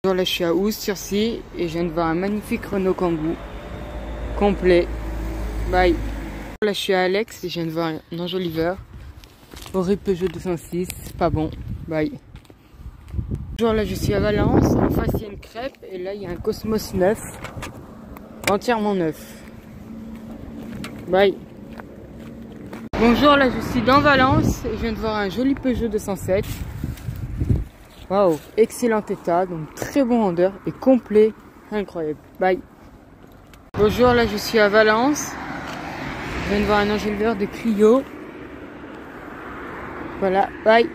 Bonjour, là je suis à Oust-sur-Scie et je viens de voir un magnifique Renault Kangoo complet. Bye. Là je suis à Alex et je viens de voir un enjoliveur. Horrible Peugeot 206, pas bon. Bye. Bonjour, là je suis à Valence. En face il y a une crêpe et là il y a un Cosmos neuf, entièrement neuf. Bye. Bonjour, là je suis dans Valence et je viens de voir un joli Peugeot 207. Waouh, excellent état, donc très bon vendeur et complet, incroyable. Bye. Bonjour, là je suis à Valence. Je viens de voir un enjoliveur de Clio. Voilà, bye.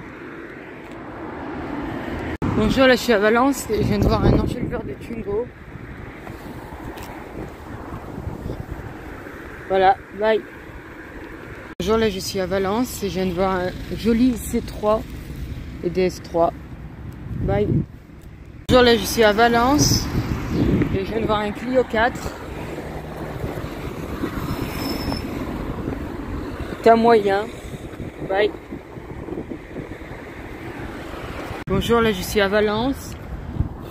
Bonjour, là je suis à Valence et je viens de voir un enjoliveur de Twingo. Voilà, bye. Bonjour, là je suis à Valence et je viens de voir un joli C3 et DS3. Bye. Bonjour, là je suis à Valence et je viens de voir un Clio 4. État moyen. Bye. Bonjour, là je suis à Valence.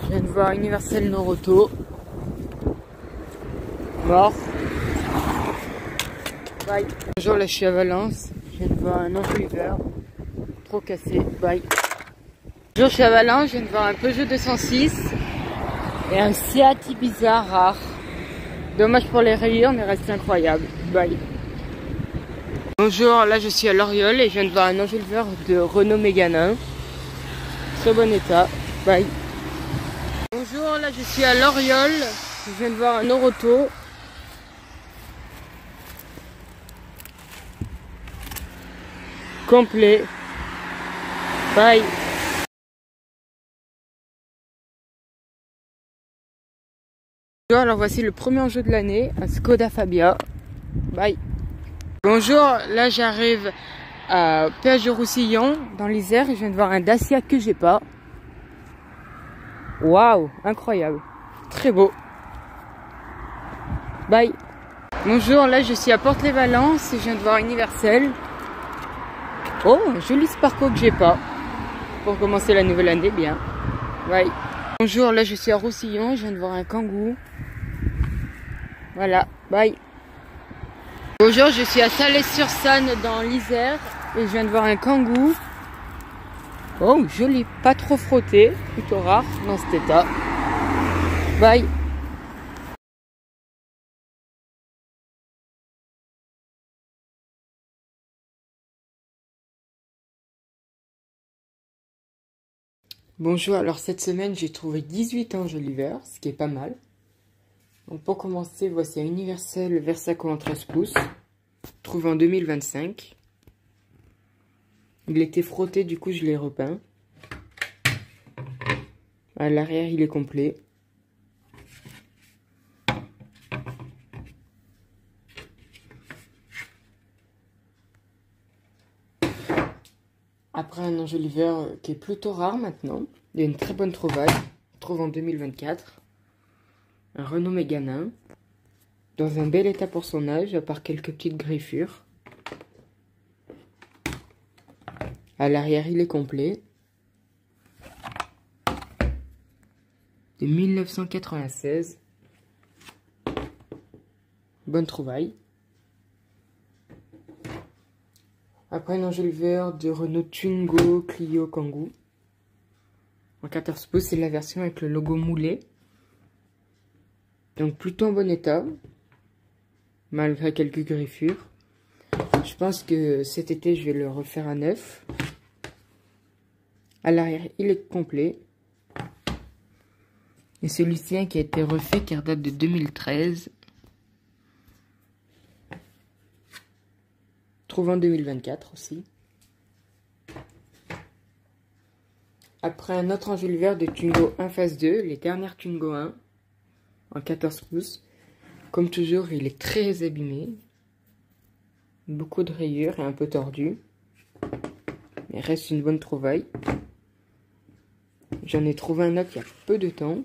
Je viens de voir Universel Noroto. Mort. Bye. Bonjour, là je suis à Valence. Je viens de voir un enjoliveur. Trop cassé. Bye. Bonjour, je suis à Valence. Je viens de voir un Peugeot 206 et un Seat Ibiza rare. Dommage pour les rayures, mais reste incroyable. Bye. Bonjour, là je suis à Loriol et je viens de voir un enjoliveur de Renault Mégane 1. Très bon état. Bye. Bonjour, là je suis à Loriol. Je viens de voir un Noroto. Complet. Bye. Alors voici le premier enjeu de l'année, un Skoda Fabia. Bye. Bonjour, là j'arrive à Péage de Roussillon, dans l'Isère, et je viens de voir un Dacia que j'ai pas. Waouh, incroyable. Très beau. Bye. Bonjour, là je suis à Porte-les-Valences et je viens de voir Universel. Oh, un joli Sparco que j'ai pas. Pour commencer la nouvelle année, bien. Bye. Bonjour, là je suis à Roussillon, je viens de voir un Kangoo. Voilà, bye. Bonjour, je suis à Salles-sur-Sanne dans l'Isère et je viens de voir un Kangoo. Oh, joli, pas trop frotté, plutôt rare dans cet état. Bye. Bonjour, alors cette semaine j'ai trouvé 18 enjoliveurs, ce qui est pas mal. Donc pour commencer, voici un Universel Versaco en 13 pouces, trouvé en 2025. Il était frotté, du coup je l'ai repeint. À l'arrière il est complet. Après un enjoliveur qui est plutôt rare maintenant. Il y a une très bonne trouvaille, trouvé en 2024. Un Renault Mégane 1. Dans un bel état pour son âge, à part quelques petites griffures. À l'arrière il est complet. De 1996. Bonne trouvaille. Après un enjoliveur de Renault Twingo Clio Kangoo. En 14 pouces, c'est la version avec le logo moulé. Donc plutôt en bon état. Malgré quelques griffures. Je pense que cet été, je vais le refaire à neuf. À l'arrière, il est complet. Et celui-ci qui a été refait, qui date de 2013. Trouvé en 2024 aussi. Après un autre enjoliveur de Twingo 1 phase 2, les dernières Twingo 1 en 14 pouces. Comme toujours, il est très abîmé. Beaucoup de rayures et un peu tordu. Mais reste une bonne trouvaille. J'en ai trouvé un autre il y a peu de temps.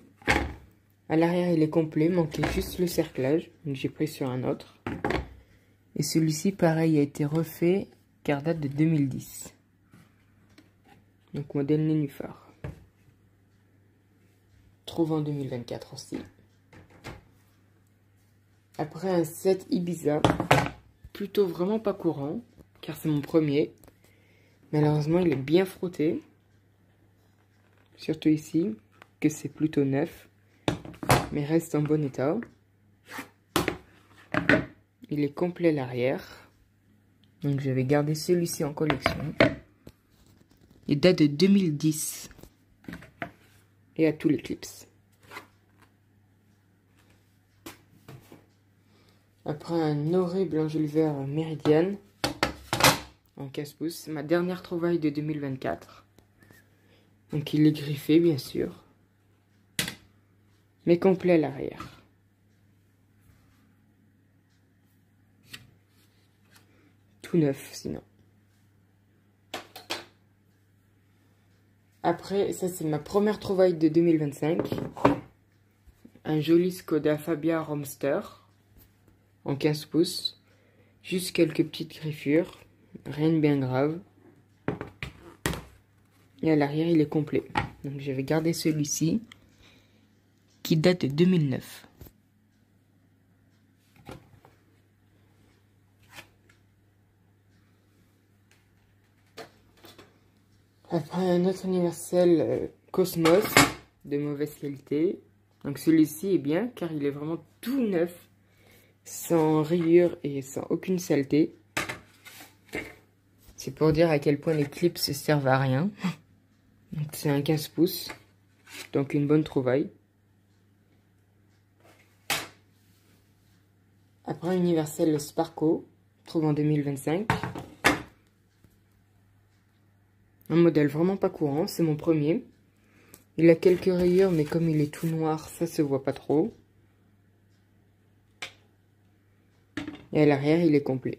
À l'arrière, il est complet, manquait juste le cerclage. Donc j'ai pris sur un autre. Et celui-ci, pareil, a été refait car date de 2010. Donc modèle nénuphar. trouve en 2024 aussi. Après un set Ibiza, plutôt vraiment pas courant, car c'est mon premier. Malheureusement, il est bien frotté. Surtout ici, que c'est plutôt neuf, mais reste en bon état. Il est complet à l'arrière. Donc je vais garder celui-ci en collection. Il date de 2010. Et à tous les clips. Après un horrible enjoliveur Meridian en 15 pouces, ma dernière trouvaille de 2024. Donc il est griffé bien sûr, mais complet à l'arrière. Tout neuf sinon. Après, ça c'est ma première trouvaille de 2025. Un joli Skoda Fabia Romster en 15 pouces. Juste quelques petites griffures, rien de bien grave. Et à l'arrière, il est complet. Donc je vais garder celui-ci, qui date de 2009. Après un autre universel Cosmos, de mauvaise qualité. Donc celui-ci est bien, car il est vraiment tout neuf, sans rayures et sans aucune saleté. C'est pour dire à quel point les clips ne servent à rien. C'est un 15 pouces, donc une bonne trouvaille. Après un universel Sparco, trouve en 2025. Un modèle vraiment pas courant, c'est mon premier. Il a quelques rayures, mais comme il est tout noir, ça se voit pas trop. Et à l'arrière, il est complet.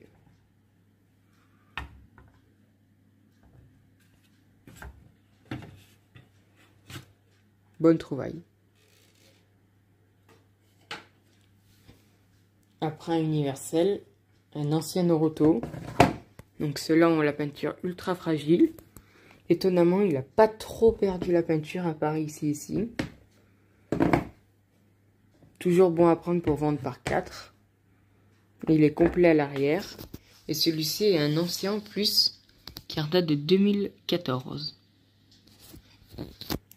Bonne trouvaille. Après un universel, un ancien Noroto. Donc ceux-là ont la peinture ultra fragile. Étonnamment, il n'a pas trop perdu la peinture à part ici. Toujours bon à prendre pour vendre par 4. Il est complet à l'arrière. Et celui-ci est un ancien en plus, qui date de 2014.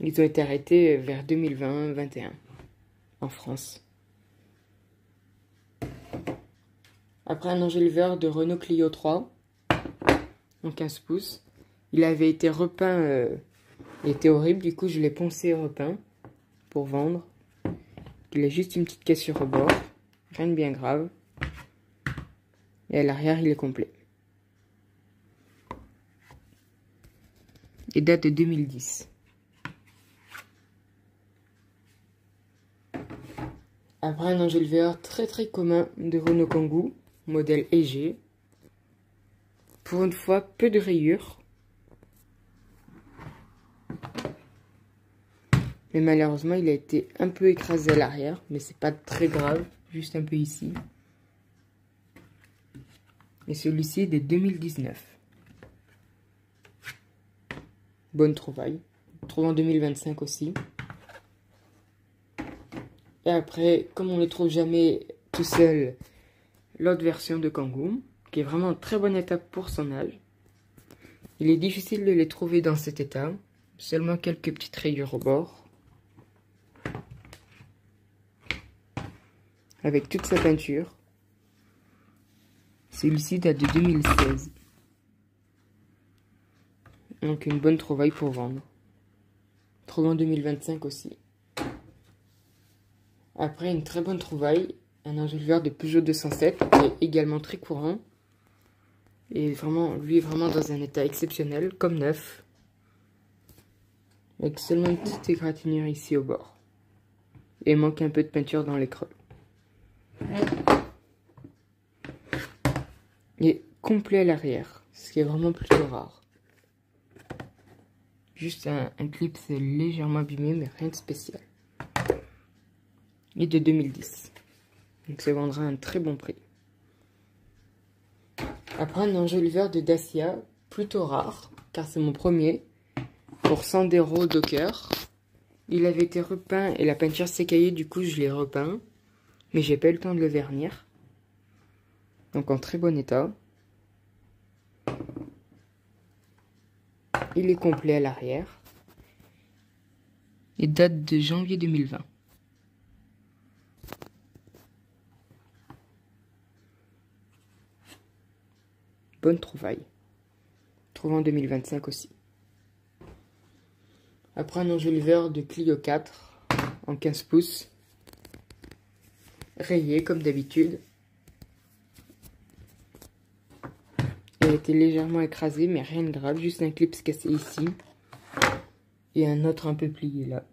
Ils ont été arrêtés vers 2020-21 en France. Après un enjoliveur de Renault Clio 3 en 15 pouces. Il avait été repeint, il était horrible, du coup je l'ai poncé et repeint pour vendre. Il a juste une petite cassure au bord, rien de bien grave. Et à l'arrière il est complet. Il date de 2010. Après un enjoliveur très commun de Renault Kangoo, modèle EG. Pour une fois, peu de rayures. Mais malheureusement, il a été un peu écrasé à l'arrière, mais c'est pas très grave, juste un peu ici. Et celui-ci est de 2019. Bonne trouvaille. Trouve en 2025 aussi. Et après, comme on ne les trouve jamais tout seul, l'autre version de Kangoo, qui est vraiment en très bon état pour son âge. Il est difficile de les trouver dans cet état. Seulement quelques petites rayures au bord. Avec toute sa peinture. Celui-ci date de 2016. Donc une bonne trouvaille pour vendre. Trouve en 2025 aussi. Après une très bonne trouvaille, un enjoliveur de Peugeot 207 qui est également très courant. Et vraiment, lui est vraiment dans un état exceptionnel, comme neuf. Avec seulement une petite égratignure ici au bord. Et il manque un peu de peinture dans les creux. Et complet à l'arrière, ce qui est vraiment plutôt rare. Juste un clip, c'est légèrement abîmé, mais rien de spécial. Et de 2010. Donc ça vendra à un très bon prix. Après un enjoliveur de Dacia, plutôt rare, car c'est mon premier, pour Sandero Docker. Il avait été repeint et la peinture s'écaillait, du coup je l'ai repeint. Mais j'ai pas eu le temps de le vernir. Donc en très bon état. Il est complet à l'arrière. Il date de janvier 2020. Bonne trouvaille. Trouvé en 2025 aussi. Après un enjoliveur de Clio 4 en 15 pouces. Rayé comme d'habitude. Il a été légèrement écrasé, mais rien de grave, juste un clip cassé ici. Et un autre un peu plié là.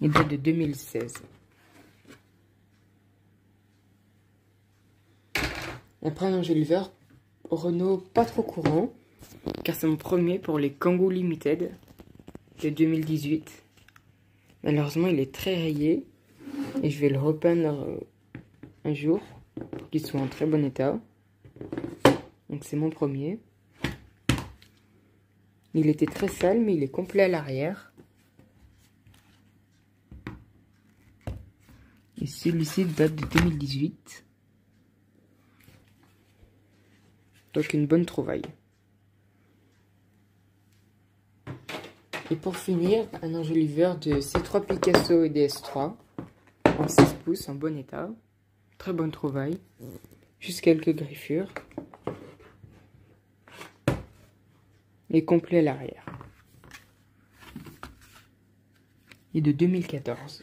Il date de 2016. Après un enjoliveur Renault pas trop courant, car c'est mon premier pour les Kangoo Limited de 2018. Malheureusement, il est très rayé et je vais le repeindre un jour pour qu'il soit en très bon état. Donc c'est mon premier. Il était très sale, mais il est complet à l'arrière. Et celui-ci date de 2018. Donc une bonne trouvaille. Et pour finir, un enjoliveur de C3 Picasso et DS3 en 6 pouces en bon état. Très bonne trouvaille. Juste quelques griffures. Et complet à l'arrière. Et de 2014.